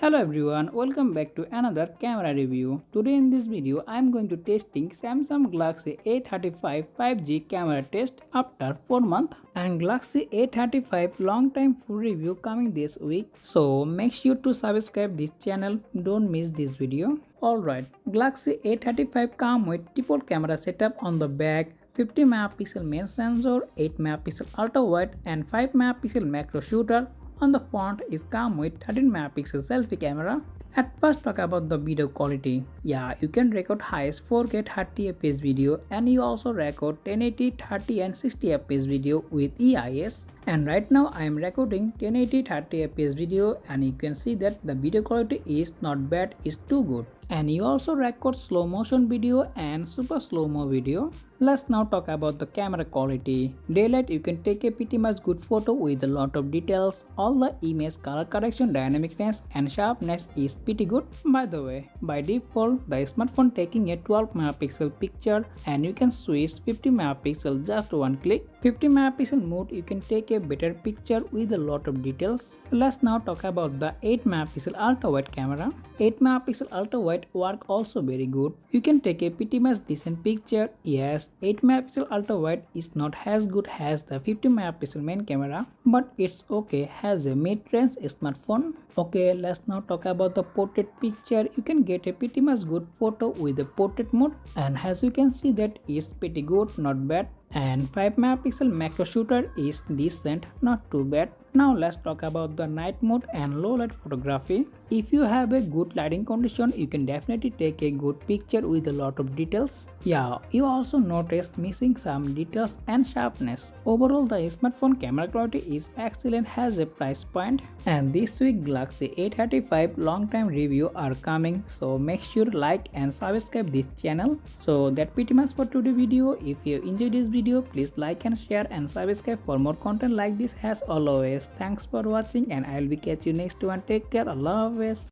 Hello everyone, welcome back to another camera review. Today in this video I am going to testing Samsung Galaxy A35 5G camera test after 4 months and Galaxy A35 long time full review coming this week. So make sure to subscribe this channel, don't miss this video. Alright, Galaxy A35 come with triple camera setup on the back, 50 megapixel main sensor, 8 megapixel ultra wide and 5 megapixel macro shooter. On the front is come with 13 megapixel selfie camera. At first talk about the video quality. Yeah, you can record highest 4K 30 fps video and you also record 1080, 30 and 60 fps video with EIS. And right now I am recording 1080 30 fps video and you can see that the video quality is not bad, it's too good. And you also record slow motion video and super slow mo video. Let's now talk about the camera quality. Daylight you can take a pretty much good photo with a lot of details. All the image color correction, dynamicness and sharpness is pretty good. By the way, by default the smartphone taking a 12 megapixel picture and you can switch 50 megapixel just one click. 50 megapixel mode you can take a better picture with a lot of details. Let's now talk about the 8 megapixel ultra wide camera. 8 megapixel ultra wide work also very good. You can take a pretty much decent picture. Yes, 8 megapixel ultra wide is not as good as the 50 megapixel main camera, but it's okay as a mid-range smartphone. Okay, let's now talk about the portrait picture. You can get a pretty much good photo with the portrait mode and as you can see that is pretty good, not bad. And 5 megapixel macro shooter is decent, not too bad. Now let's talk about the night mode and low light photography. If you have a good lighting condition, you can definitely take a good picture with a lot of details. Yeah, you also notice missing some details and sharpness. Overall, the smartphone camera quality is excellent as a price point. And this week Galaxy A35 long time review are coming, so make sure like and subscribe this channel. So that pretty much for today's video. If you enjoyed this video, please like and share and subscribe for more content like this as always. Thanks for watching and I will be catch you next one. Take care. Allah Hafiz.